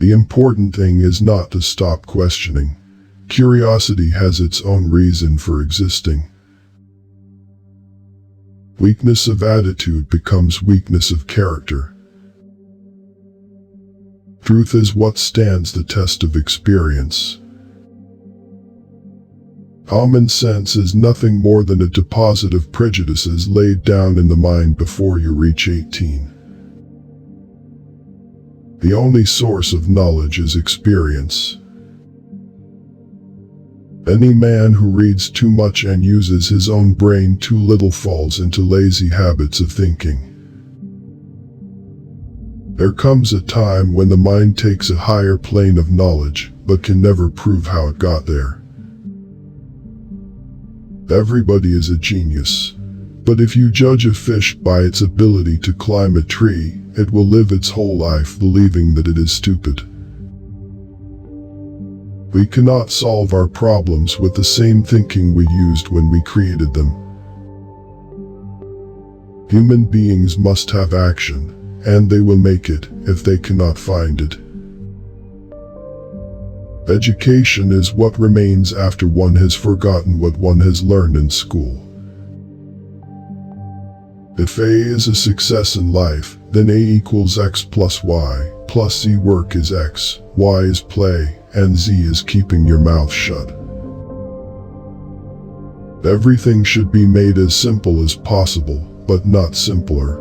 The important thing is not to stop questioning. Curiosity has its own reason for existing. Weakness of attitude becomes weakness of character. Truth is what stands the test of experience. Common sense is nothing more than a deposit of prejudices laid down in the mind before you reach 18. The only source of knowledge is experience. Any man who reads too much and uses his own brain too little falls into lazy habits of thinking. There comes a time when the mind takes a higher plane of knowledge, but can never prove how it got there. Everybody is a genius, but if you judge a fish by its ability to climb a tree, it will live its whole life believing that it is stupid. We cannot solve our problems with the same thinking we used when we created them. Human beings must have action, and they will make it if they cannot find it. Education is what remains after one has forgotten what one has learned in school. If A is a success in life, then A equals X plus Y, plus Z work is X, Y is play, and Z is keeping your mouth shut. Everything should be made as simple as possible, but not simpler.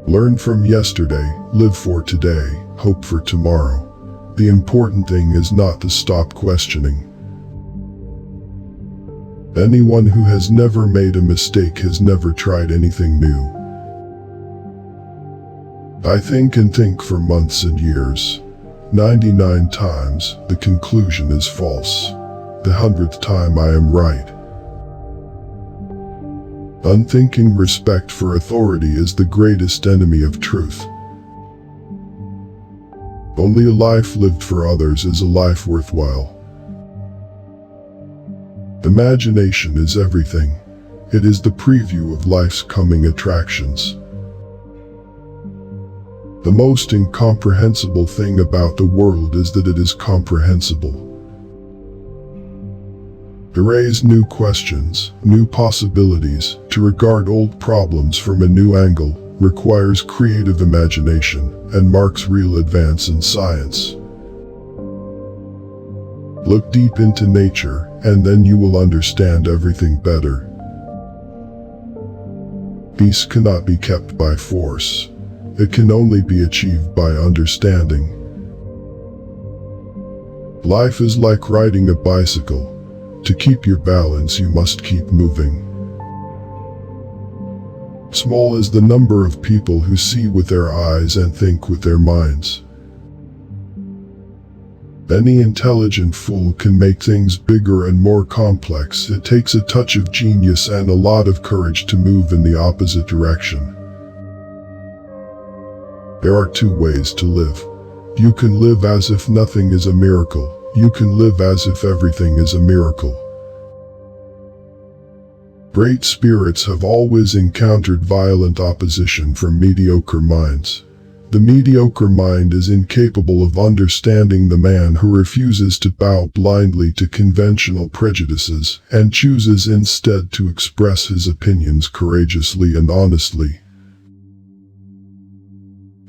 Learn from yesterday, live for today, hope for tomorrow. The important thing is not to stop questioning. Anyone who has never made a mistake has never tried anything new. I think and think for months and years. 99 times, the conclusion is false. The 100th time I am right. Unthinking respect for authority is the greatest enemy of truth. Only a life lived for others is a life worthwhile. Imagination is everything. It is the preview of life's coming attractions. The most incomprehensible thing about the world is that it is comprehensible. To raise new questions, new possibilities, to regard old problems from a new angle, requires creative imagination and marks real advance in science. Look deep into nature, and then you will understand everything better. Peace cannot be kept by force. It can only be achieved by understanding. Life is like riding a bicycle. To keep your balance, you must keep moving. Small is the number of people who see with their eyes and think with their minds. Any intelligent fool can make things bigger and more complex. It takes a touch of genius and a lot of courage to move in the opposite direction. There are two ways to live. You can live as if nothing is a miracle. You can live as if everything is a miracle. Great spirits have always encountered violent opposition from mediocre minds. The mediocre mind is incapable of understanding the man who refuses to bow blindly to conventional prejudices and chooses instead to express his opinions courageously and honestly.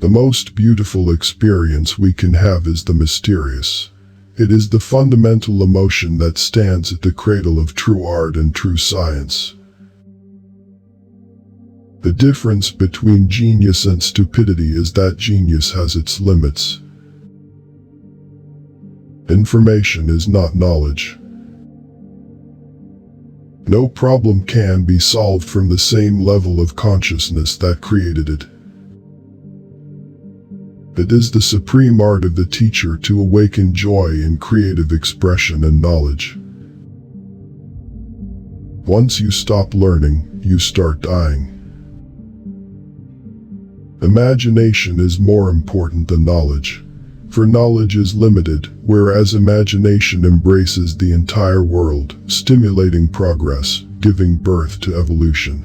The most beautiful experience we can have is the mysterious. It is the fundamental emotion that stands at the cradle of true art and true science. The difference between genius and stupidity is that genius has its limits. Information is not knowledge. No problem can be solved from the same level of consciousness that created it. It is the supreme art of the teacher to awaken joy in creative expression and knowledge. Once you stop learning, you start dying. Imagination is more important than knowledge, for knowledge is limited, whereas imagination embraces the entire world, stimulating progress, giving birth to evolution.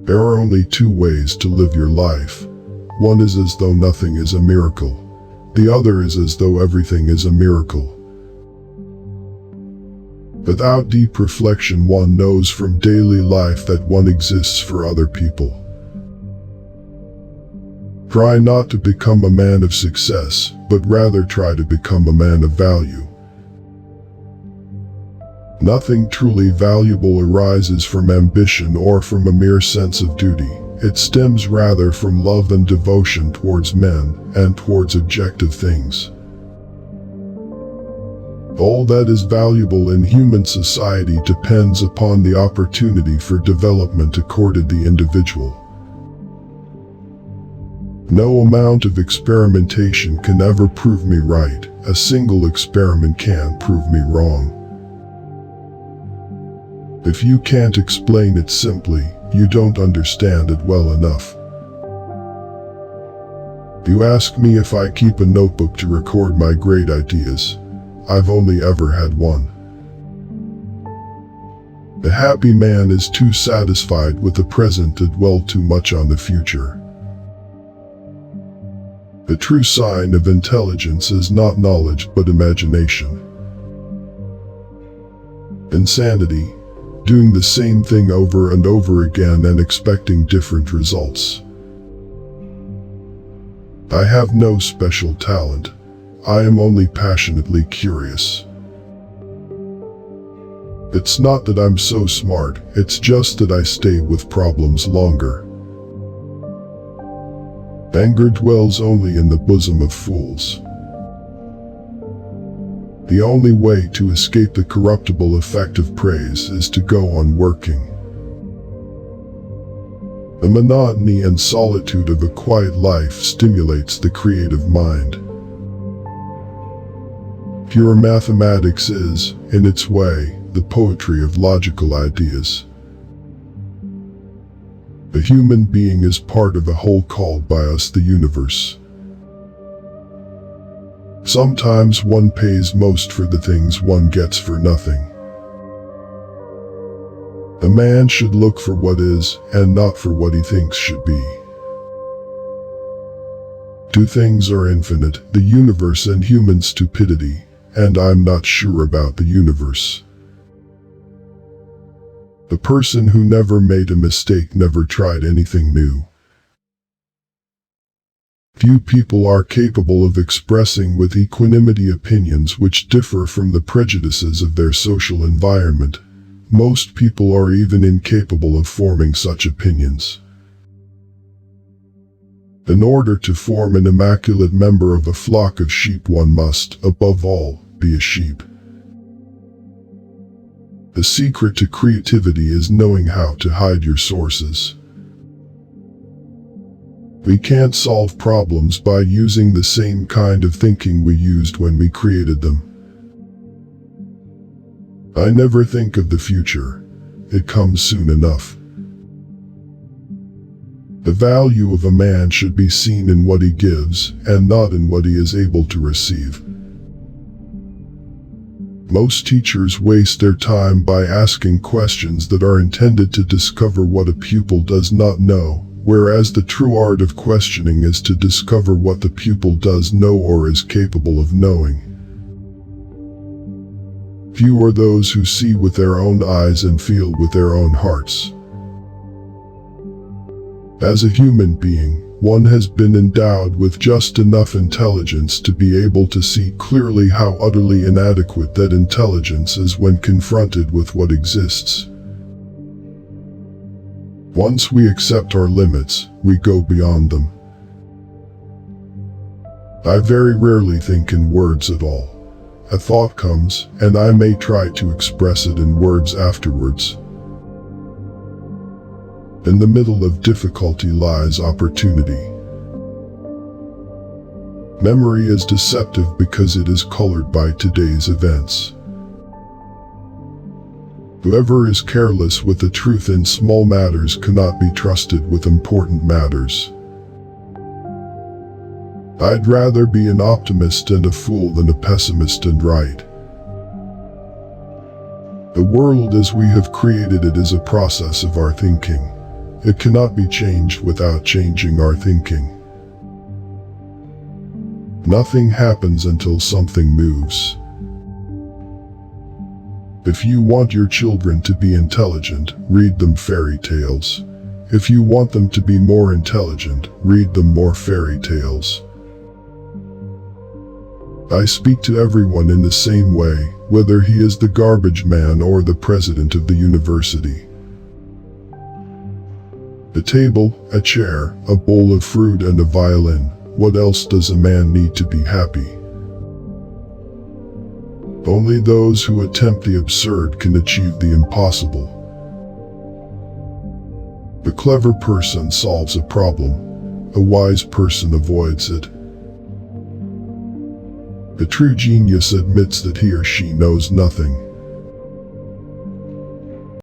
There are only two ways to live your life. One is as though nothing is a miracle. The other is as though everything is a miracle. Without deep reflection, one knows from daily life that one exists for other people. Try not to become a man of success, but rather try to become a man of value. Nothing truly valuable arises from ambition or from a mere sense of duty. It stems rather from love and devotion towards men and towards objective things. All that is valuable in human society depends upon the opportunity for development accorded the individual. No amount of experimentation can ever prove me right. A single experiment can prove me wrong. If you can't explain it simply, you don't understand it well enough. You ask me if I keep a notebook to record my great ideas. I've only ever had one. The happy man is too satisfied with the present to dwell too much on the future. The true sign of intelligence is not knowledge but imagination. Insanity, doing the same thing over and over again and expecting different results. I have no special talent. I am only passionately curious. It's not that I'm so smart, it's just that I stay with problems longer. Anger dwells only in the bosom of fools. The only way to escape the corruptible effect of praise is to go on working. The monotony and solitude of a quiet life stimulates the creative mind. Pure mathematics is, in its way, the poetry of logical ideas. The human being is part of a whole called by us the universe. Sometimes one pays most for the things one gets for nothing. A man should look for what is, and not for what he thinks should be. Two things are infinite, the universe and human stupidity, and I'm not sure about the universe. The person who never made a mistake never tried anything new. Few people are capable of expressing with equanimity opinions which differ from the prejudices of their social environment. Most people are even incapable of forming such opinions. In order to form an immaculate member of a flock of sheep, one must, above all, be a sheep. The secret to creativity is knowing how to hide your sources. We can't solve problems by using the same kind of thinking we used when we created them. I never think of the future. It comes soon enough. The value of a man should be seen in what he gives, and not in what he is able to receive. Most teachers waste their time by asking questions that are intended to discover what a pupil does not know, whereas the true art of questioning is to discover what the pupil does know or is capable of knowing. Few are those who see with their own eyes and feel with their own hearts. As a human being, one has been endowed with just enough intelligence to be able to see clearly how utterly inadequate that intelligence is when confronted with what exists. Once we accept our limits, we go beyond them. I very rarely think in words at all. A thought comes, and I may try to express it in words afterwards. In the middle of difficulty lies opportunity. Memory is deceptive because it is colored by today's events. Whoever is careless with the truth in small matters cannot be trusted with important matters. I'd rather be an optimist and a fool than a pessimist and right. The world as we have created it is a process of our thinking. It cannot be changed without changing our thinking. Nothing happens until something moves. If you want your children to be intelligent, read them fairy tales. If you want them to be more intelligent, read them more fairy tales. I speak to everyone in the same way, whether he is the garbage man or the president of the university. A table, a chair, a bowl of fruit and a violin. What else does a man need to be happy? Only those who attempt the absurd can achieve the impossible. A clever person solves a problem. A wise person avoids it. A true genius admits that he or she knows nothing.